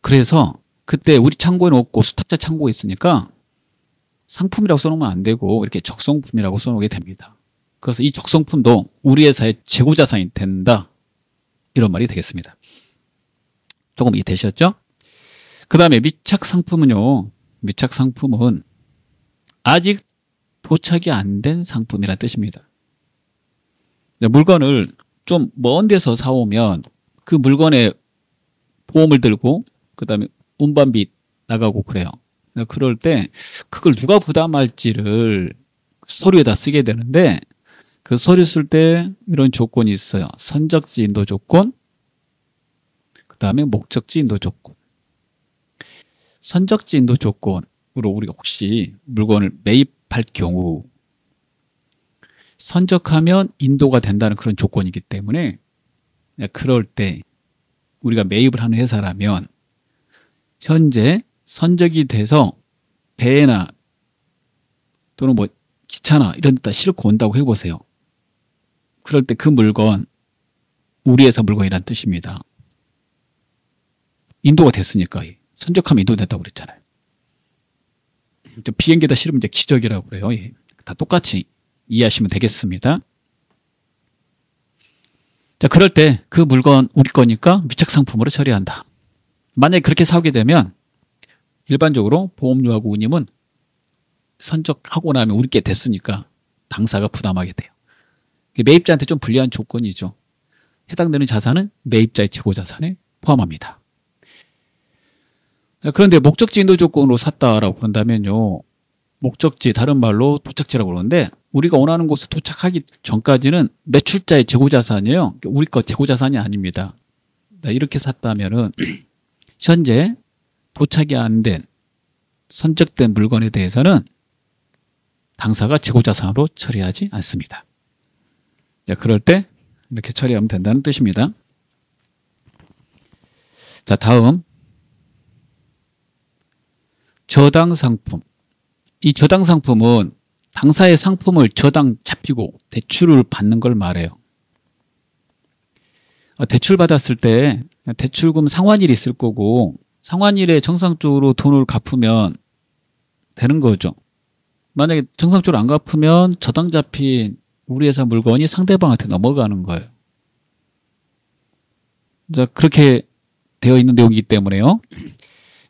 그래서 그때 우리 창고에 놓고 수탁자 창고에 있으니까 상품이라고 써놓으면 안 되고 이렇게 적성품이라고 써놓게 됩니다. 그래서 이 적성품도 우리 회사의 재고자산이 된다. 이런 말이 되겠습니다. 조금 이해되셨죠? 그 다음에 미착상품은요. 미착상품은 아직 도착이 안 된 상품이라는 뜻입니다. 물건을 좀 먼 데서 사오면 그 물건에 보험을 들고 그 다음에 운반비 나가고 그래요. 그럴 때 그걸 누가 부담할지를 서류에다 쓰게 되는데 그 서류 쓸 때 이런 조건이 있어요. 선적지 인도 조건, 그 다음에 목적지 인도 조건. 선적지 인도 조건으로 우리가 혹시 물건을 매입할 경우 선적하면 인도가 된다는 그런 조건이기 때문에 그럴 때 우리가 매입을 하는 회사라면 현재 선적이 돼서 배나 또는 뭐 기차나 이런 데다 싣고 온다고 해보세요. 그럴 때 그 물건 우리 회사 물건이란 뜻입니다. 인도가 됐으니까 선적하면 인도됐다고 그랬잖아요. 비행기에다 실으면 이제 기적이라고 그래요. 다 똑같이 이해하시면 되겠습니다. 자, 그럴 때 그 물건 우리 거니까 미착상품으로 처리한다. 만약에 그렇게 사오게 되면 일반적으로 보험료하고 운임은 선적하고 나면 우리 게 됐으니까 당사가 부담하게 돼요. 매입자한테 좀 불리한 조건이죠. 해당되는 자산은 매입자의 재고자산에 포함합니다. 그런데 목적지 인도 조건으로 샀다라고 그런다면요. 목적지, 다른 말로 도착지라고 그러는데 우리가 원하는 곳에 도착하기 전까지는 매출자의 재고자산이에요. 우리 거 재고자산이 아닙니다. 이렇게 샀다면은 현재 도착이 안 된 선적된 물건에 대해서는 당사가 재고자산으로 처리하지 않습니다. 자, 그럴 때 이렇게 처리하면 된다는 뜻입니다. 자, 다음 저당상품. 이 저당상품은 당사의 상품을 저당 잡히고 대출을 받는 걸 말해요. 대출 받았을 때 대출금 상환일이 있을 거고 상환일에 정상적으로 돈을 갚으면 되는 거죠. 만약에 정상적으로 안 갚으면 저당 잡힌 우리 회사 물건이 상대방한테 넘어가는 거예요. 자, 그렇게 되어 있는 내용이기 때문에요.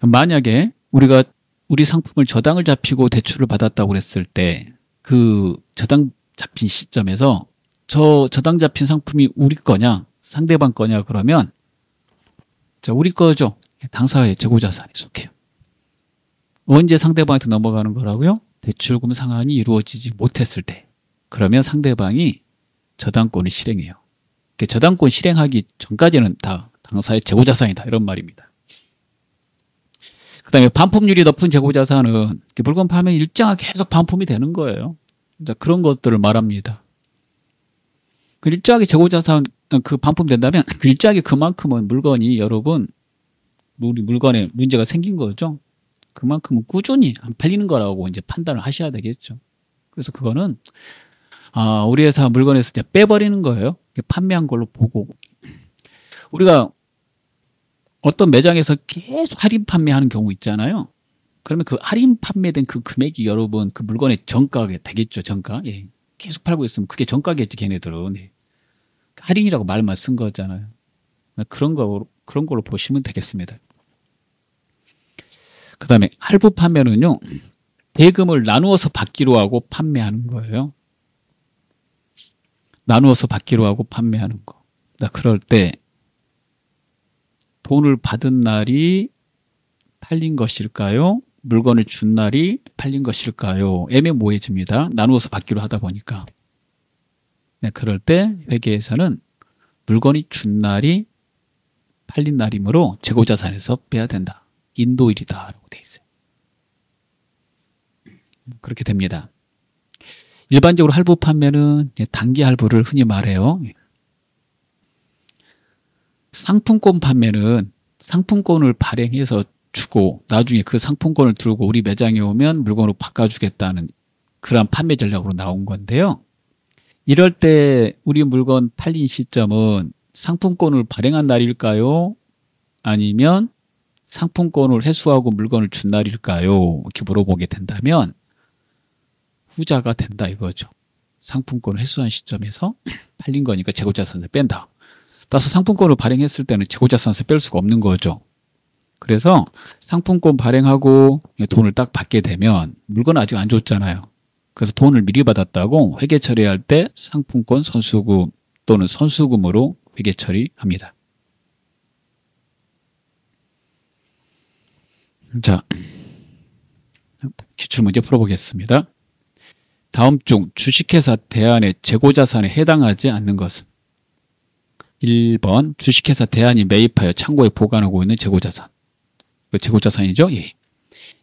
만약에 우리가 우리 상품을 저당을 잡히고 대출을 받았다고 그랬을 때 그 저당 잡힌 시점에서 저 저당 잡힌 상품이 우리 거냐 상대방 거냐 그러면 자, 우리 거죠. 당사의 재고자산에 속해요. 언제 상대방한테 넘어가는 거라고요? 대출금 상환이 이루어지지 못했을 때. 그러면 상대방이 저당권을 실행해요. 저당권 실행하기 전까지는 다 당사의 재고자산이다 이런 말입니다. 그 다음에 반품률이 높은 재고자산은 물건 팔면 일정하게 계속 반품이 되는 거예요. 그런 것들을 말합니다. 일정하게 재고자산 반품된다면 일정하게 그만큼은 물건이 여러분 우리 물건에 문제가 생긴 거죠. 그만큼은 꾸준히 안 팔리는 거라고 이제 판단을 하셔야 되겠죠. 그래서 그거는 우리 회사 물건에서 이제 빼버리는 거예요. 판매한 걸로 보고. 우리가 어떤 매장에서 계속 할인 판매하는 경우 있잖아요. 그러면 그 할인 판매된 그 금액이 여러분 그 물건의 정가가 되겠죠. 정가. 예. 계속 팔고 있으면 그게 정가겠지, 걔네들은. 예. 할인이라고 말만 쓴 거잖아요. 그런 걸로 보시면 되겠습니다. 그 다음에 할부 판매는요, 대금을 나누어서 받기로 하고 판매하는 거예요. 나누어서 받기로 하고 판매하는 거. 그럴 때 돈을 받은 날이 팔린 것일까요? 물건을 준 날이 팔린 것일까요? 애매모호해집니다. 나누어서 받기로 하다 보니까. 그럴 때 회계에서는 물건이 준 날이 팔린 날이므로 재고자산에서 빼야 된다. 인도일이다라고 되어 있어요. 그렇게 됩니다. 일반적으로 할부 판매는 단기 할부를 흔히 말해요. 상품권 판매는 상품권을 발행해서 주고 나중에 그 상품권을 들고 우리 매장에 오면 물건으로 바꿔주겠다는 그런 판매 전략으로 나온 건데요. 이럴 때 우리 물건 팔린 시점은 상품권을 발행한 날일까요? 아니면 상품권을 회수하고 물건을 준 날일까요? 이렇게 물어보게 된다면 후자가 된다 이거죠. 상품권을 회수한 시점에서 팔린 거니까 재고자산을 뺀다. 따라서 상품권을 발행했을 때는 재고자산을 뺄 수가 없는 거죠. 그래서 상품권 발행하고 돈을 딱 받게 되면 물건은 아직 안 줬잖아요. 그래서 돈을 미리 받았다고 회계 처리할 때 상품권 선수금 또는 선수금으로 회계 처리합니다. 자, 기출문제 풀어보겠습니다. 다음 중 주식회사 대안의 재고자산에 해당하지 않는 것은 1번 주식회사 대안이 매입하여 창고에 보관하고 있는 재고자산. 재고자산이죠? 예.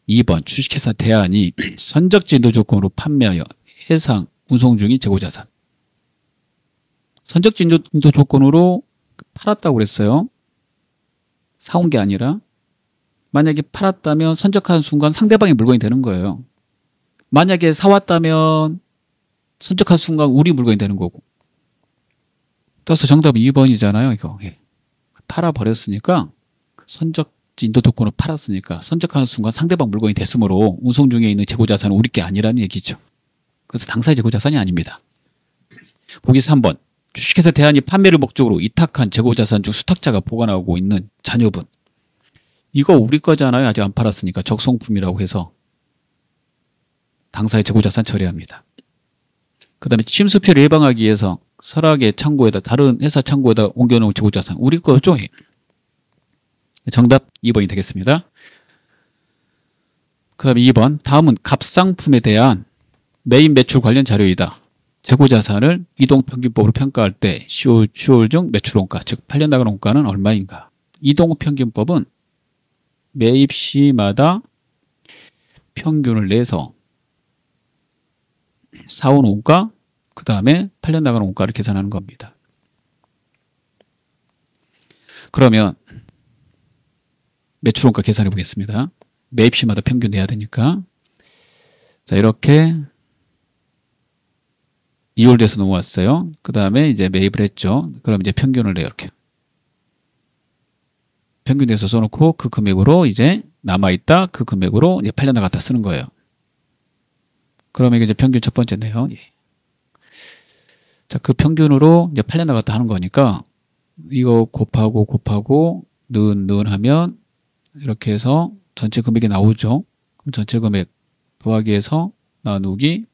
2번 주식회사 대안이 선적진도 조건으로 판매하여 해상 운송 중인 재고자산. 선적진도 조건으로 팔았다고 그랬어요. 사온 게 아니라. 만약에 팔았다면 선적하는 순간 상대방의 물건이 되는 거예요. 만약에 사왔다면 선적한 순간 우리 물건이 되는 거고. 따라서 정답은 2번이잖아요. 이거. 예. 팔아버렸으니까 선적진도 조건으로 팔았으니까 선적하는 순간 상대방 물건이 됐으므로 운송 중에 있는 재고자산은 우리 게 아니라는 얘기죠. 그래서 당사의 재고자산이 아닙니다. 보기 3번 주식회사 대안이 판매를 목적으로 위탁한 재고자산 중 수탁자가 보관하고 있는 잔여분. 이거 우리 거잖아요. 아직 안 팔았으니까 적성품이라고 해서 당사의 재고자산 처리합니다. 그 다음에 침수표를 예방하기 위해서 설악의 창고에다 다른 회사 창고에다 옮겨놓은 재고자산 우리 거죠? 정답 2번이 되겠습니다. 그 다음에 2번 다음은 갑상품에 대한 매입 매출 관련 자료이다. 재고자산을 이동평균법으로 평가할 때 10월 중 매출원가 즉 팔려 나가는 원가는 얼마인가. 이동평균법은 매입 시마다 평균을 내서 사온 원가 그 다음에 팔려 나가는 원가를 계산하는 겁니다. 그러면 매출 원가 계산해 보겠습니다. 매입 시마다 평균 내야 되니까. 자, 이렇게 2월 돼서 넘어왔어요. 그 다음에 이제 매입을 했죠. 그럼 이제 평균을 내요. 이렇게. 평균 내서 써놓고 그 금액으로 이제 남아있다. 그 금액으로 이제 팔려 나갔다 쓰는 거예요. 그러면 이제 평균 첫 번째네요. 예. 자, 그 평균으로 이제 팔려 나갔다 하는 거니까 이거 곱하고 는 하면 이렇게 해서 전체 금액이 나오죠. 그럼 전체 금액 더하기 해서 나누기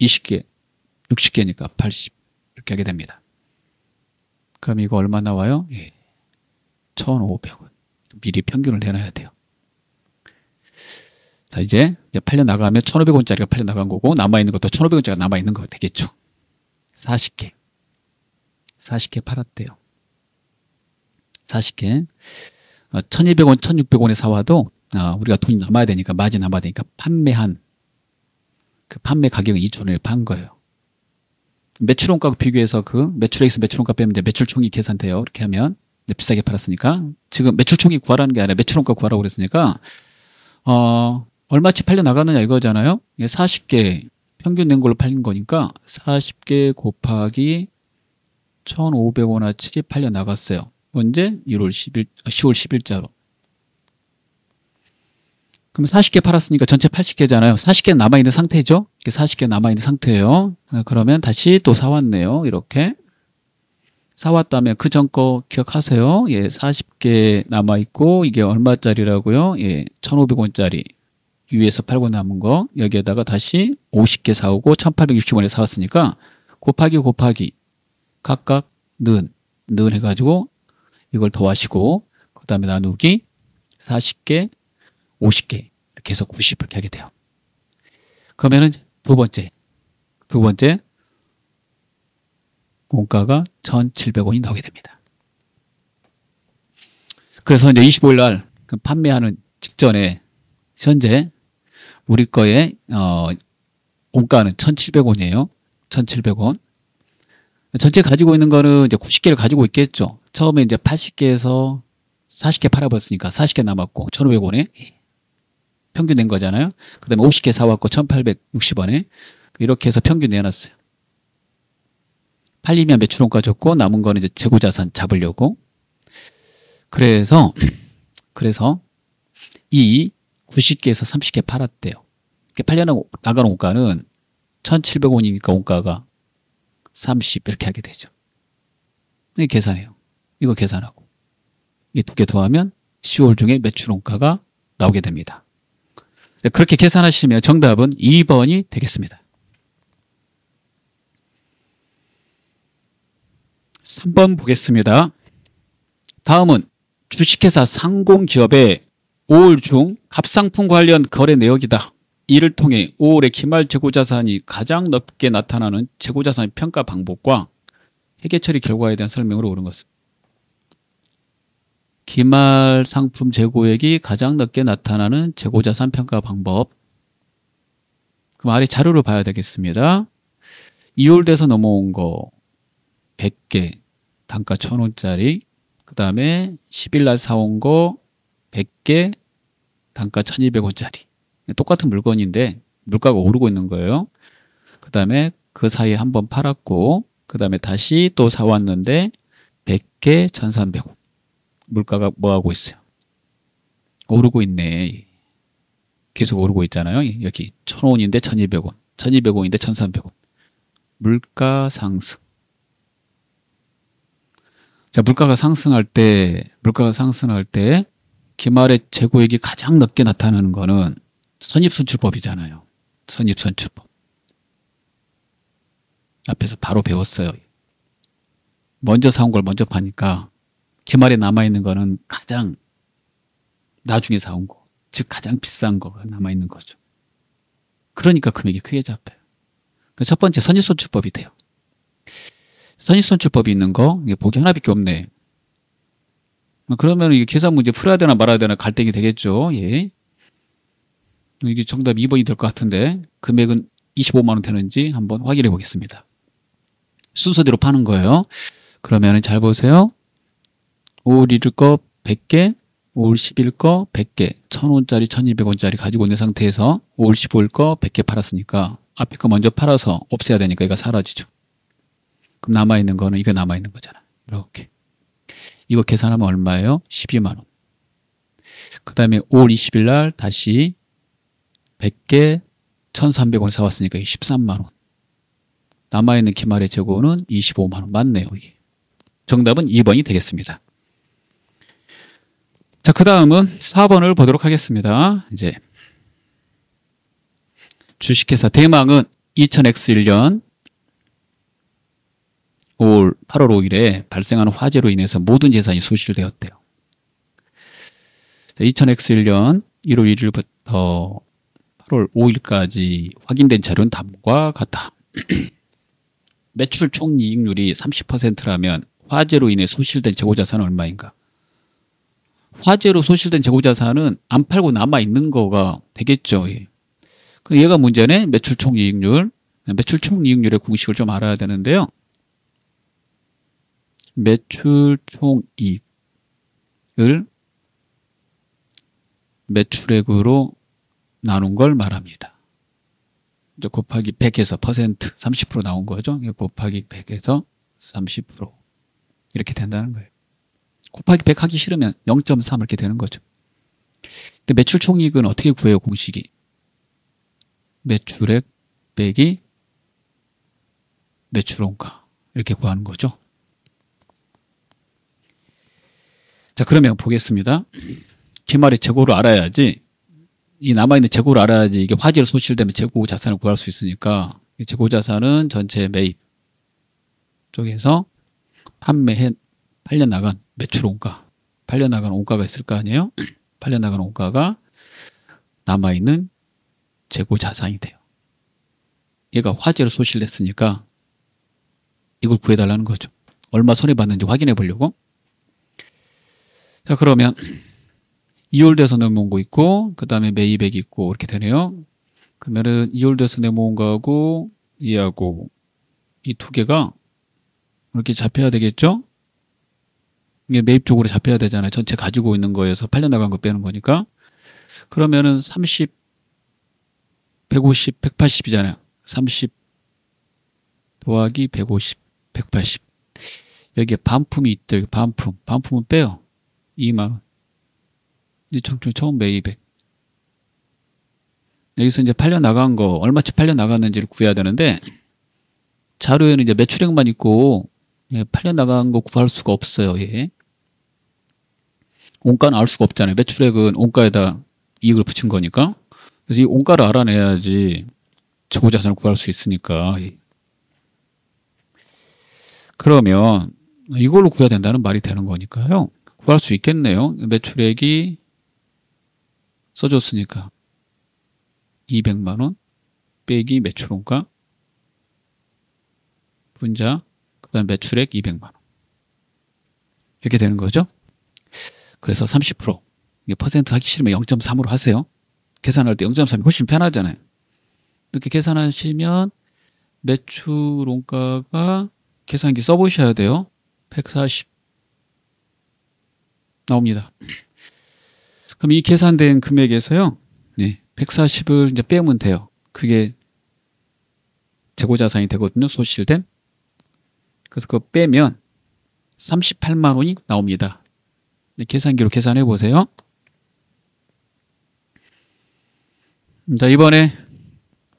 20개, 60개니까 80 이렇게 하게 됩니다. 그럼 이거 얼마 나와요? 예. 1,500원. 미리 평균을 내놔야 돼요. 자, 이제 팔려 나가면 1,500원짜리가 팔려 나간 거고 남아있는 것도 1,500원짜리가 남아있는 거 되겠죠. 40개. 40개 팔았대요. 40개. 1,200원, 1,600원에 사와도 우리가 돈이 남아야 되니까 마진 남아야 되니까 판매한 그 판매 가격은 2,000원에 판 거예요. 매출원가하고 비교해서 그 매출액에서 매출원가 빼면 이제 매출총이 계산돼요. 이렇게 하면 비싸게 팔았으니까 지금 매출총이 구하라는 게 아니라 매출원가 구하라고 그랬으니까 얼마치 팔려 나가느냐 이거잖아요. 40개 평균 낸 걸로 팔린 거니까 40개 곱하기 1,500원어치가 팔려 나갔어요. 언제? 10월 10일자로. 그럼 40개 팔았으니까 전체 80개잖아요. 40개 남아있는 상태죠? 이게 40개 남아있는 상태예요. 그러면 다시 또 사왔네요. 이렇게. 사왔다면 그 전 거 기억하세요? 예, 40개 남아있고, 이게 얼마짜리라고요? 예, 1,500원짜리. 위에서 팔고 남은 거. 여기에다가 다시 50개 사오고 1,860원에 사왔으니까, 곱하기, 각각 는 해가지고, 이걸 더하시고, 그 다음에 나누기 40개, 50개. 이렇게 해서 90 이렇게 하게 돼요. 그러면은 두 번째. 원가가 1,700원이 나오게 됩니다. 그래서 이제 25일 날 판매하는 직전에 현재 우리 거의 원가는 1,700원이에요. 1,700원. 전체 가지고 있는 거는 이제 90개를 가지고 있겠죠. 처음에 이제 80개에서 40개 팔아버렸으니까 40개 남았고 1,500원에 평균 낸 거잖아요. 그 다음에 50개 사왔고 1,860원에 이렇게 해서 평균 내놨어요. 팔리면 매출원가 줬고 남은 거는 이제 재고자산 잡으려고. 그래서 이 90개에서 30개 팔았대요. 팔려 나가는 원가는 1,700원이니까 원가가 30 이렇게 하게 되죠. 이거 계산해요. 이거 계산하고 이 두 개 더하면 10월 중에 매출원가가 나오게 됩니다. 그렇게 계산하시면 정답은 2번이 되겠습니다. 3번 보겠습니다. 다음은 주식회사 상공기업의 5월 중 갑상품 관련 거래 내역이다. 이를 통해 5월의 기말 재고자산이 가장 높게 나타나는 재고자산 평가 방법과 회계처리 결과에 대한 설명으로 옳은 것은 기말 상품 재고액이 가장 높게 나타나는 재고자산 평가 방법. 그럼 아래 자료를 봐야 되겠습니다. 2월 돼서 넘어온 거 100개 단가 1,000원짜리, 그 다음에 10일 날 사온 거 100개 단가 1,200원짜리. 똑같은 물건인데 물가가 오르고 있는 거예요. 그 다음에 그 사이에 한번 팔았고, 그 다음에 다시 또 사왔는데 100개 1,300원. 물가가 뭐 하고 있어요? 오르고 있네. 계속 오르고 있잖아요. 여기 1,000원인데 1,200원, 1,200원인데 1,300원. 물가 상승. 자, 물가가 상승할 때 기말의 재고액이 가장 높게 나타나는 거는 선입선출법이잖아요. 선입선출법. 앞에서 바로 배웠어요. 먼저 사온 걸 먼저 파니까 기말에 남아있는 거는 가장 나중에 사온 거, 즉 가장 비싼 거가 남아있는 거죠. 그러니까 금액이 크게 잡혀요. 첫 번째 선입선출법이 돼요. 선입선출법이 있는 거 이게 보기 하나밖에 없네. 그러면 이게 계산 문제 풀어야 되나 말아야 되나 갈등이 되겠죠. 예. 이게 정답 2번이 될 것 같은데 금액은 25만 원 되는지 한번 확인해 보겠습니다. 순서대로 파는 거예요. 그러면 잘 보세요. 5월 1일 거 100개, 5월 10일 거 100개, 1,000원짜리, 1,200원짜리 가지고 있는 상태에서 5월 15일 거 100개 팔았으니까 앞에 거 먼저 팔아서 없애야 되니까 이거 사라지죠. 그럼 남아있는 거는 이거 남아있는 거잖아. 이렇게. 이거 계산하면 얼마예요? 12만 원. 그 다음에 5월 20일 날 다시 100개 1,300원 사왔으니까 13만 원. 남아있는 기말의 재고는 25만 원. 맞네요. 이게. 정답은 2번이 되겠습니다. 자, 그 다음은 4번을 보도록 하겠습니다. 이제 주식회사 대망은 2000X1년 8월 5일에 발생하는 화재로 인해서 모든 재산이 소실되었대요. 2000X1년 1월 1일부터 8월 5일까지 확인된 자료는 다음과 같다. 매출 총이익률이 30%라면 화재로 인해 소실된 재고자산은 얼마인가? 화재로 소실된 재고자산은 안 팔고 남아있는 거가 되겠죠. 얘가 문제네. 매출 총이익률. 매출 총이익률의 공식을 좀 알아야 되는데요. 매출 총이익을 매출액으로 나눈 걸 말합니다. 이제 곱하기 100에서 퍼센트 30% 나온 거죠. 곱하기 100에서 30% 이렇게 된다는 거예요. 곱하기 100 하기 싫으면 0.3 이렇게 되는 거죠. 근데 매출 총이익은 어떻게 구해요, 공식이? 매출액 빼기 매출원가 이렇게 구하는 거죠. 자, 그러면 보겠습니다. 기말의 재고를 알아야지, 이 남아있는 재고를 알아야지 이게 화재로 소실되면 재고 자산을 구할 수 있으니까, 재고 자산은 전체 매입 쪽에서 팔려 나간 매출 원가, 팔려 나간 원가가 있을 거 아니에요? 팔려 나간 원가가 남아있는 재고 자산이 돼요. 얘가 화재로 소실됐으니까 이걸 구해달라는 거죠. 얼마 손해봤는지 확인해 보려고. 자, 그러면 이홀돼서 내모은 거 있고, 그 다음에 매입액이 있고, 이렇게 되네요. 그러면은 이홀돼서 내모은 거하고 이하고 이 두 개가 이렇게 잡혀야 되겠죠? 이게 매입 쪽으로 잡혀야 되잖아요. 전체 가지고 있는 거에서 팔려나간 거 빼는 거니까. 그러면은 30, 150, 180이잖아요. 30 더하기 150, 180. 여기에 반품이 있죠. 여기 반품. 반품은 빼요. 2만원. 이 처음 매입액. 여기서 이제 팔려나간 거, 얼마치 팔려나갔는지를 구해야 되는데, 자료에는 이제 매출액만 있고, 예, 팔려나간 거 구할 수가 없어요. 예. 원가는 알 수가 없잖아요. 매출액은 원가에다 이익을 붙인 거니까. 그래서 이 원가를 알아내야지 재고자산을 구할 수 있으니까. 그러면 이걸로 구해야 된다는 말이 되는 거니까요. 구할 수 있겠네요. 매출액이 써줬으니까 200만원 빼기 매출원가 분자 그 다음 매출액 200만원 이렇게 되는 거죠. 그래서 30% 퍼센트 하기 싫으면 0.3으로 하세요. 계산할 때 0.3이 훨씬 편하잖아요. 이렇게 계산하시면 매출원가가 계산기 써보셔야 돼요. 140 나옵니다. 그럼 이 계산된 금액에서요, 네, 140을 이제 빼면 돼요. 그게 재고자산이 되거든요. 소실된. 그래서 그거 빼면 38만 원이 나옵니다. 네, 계산기로 계산해 보세요. 자, 이번에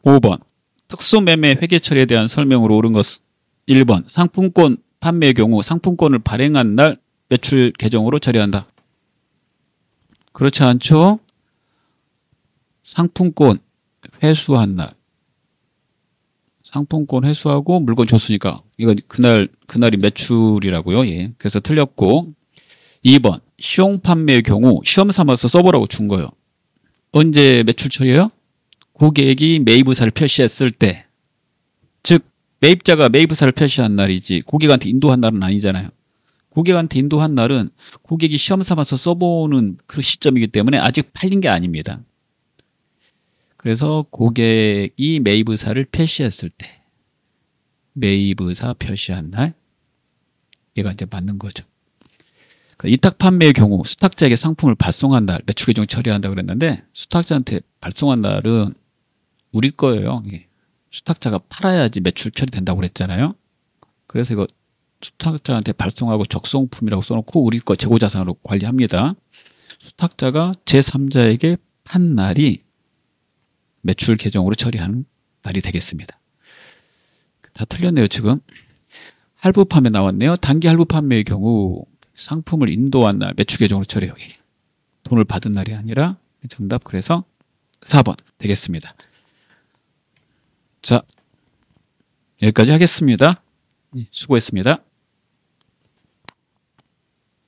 5번. 특수매매 회계처리에 대한 설명으로 옳은 것은 1번. 상품권 판매의 경우 상품권을 발행한 날 매출 계정으로 처리한다. 그렇지 않죠? 상품권 회수한 날. 상품권 회수하고 물건 줬으니까 이건 그날이 매출이라고요. 예. 그래서 틀렸고. 2번. 시용 판매의 경우 시험 삼아서 써보라고 준 거예요. 언제 매출 처리해요? 고객이 매입 의사를 표시했을 때. 즉 매입자가 매입 의사를 표시한 날이지 고객한테 인도한 날은 아니잖아요. 고객한테 인도한 날은 고객이 시험 삼아서 써보는 그 시점이기 때문에 아직 팔린 게 아닙니다. 그래서 고객이 매입 의사를 표시했을 때 매입 의사 표시한 날 얘가 이제 맞는 거죠. 이탁 판매의 경우 수탁자에게 상품을 발송한 날 매출 계정 처리한다 그랬는데 수탁자한테 발송한 날은 우리 거예요. 수탁자가 팔아야지 매출 처리된다고 그랬잖아요. 그래서 이거 수탁자한테 발송하고 적송품이라고 써놓고 우리 거 재고자산으로 관리합니다. 수탁자가 제3자에게 판 날이 매출 계정으로 처리하는 날이 되겠습니다. 다 틀렸네요. 지금 할부 판매 나왔네요. 단기 할부 판매의 경우 상품을 인도한 날 매출 계정으로 처리해요. 돈을 받은 날이 아니라 정답 그래서 4번 되겠습니다. 자, 여기까지 하겠습니다. 수고했습니다.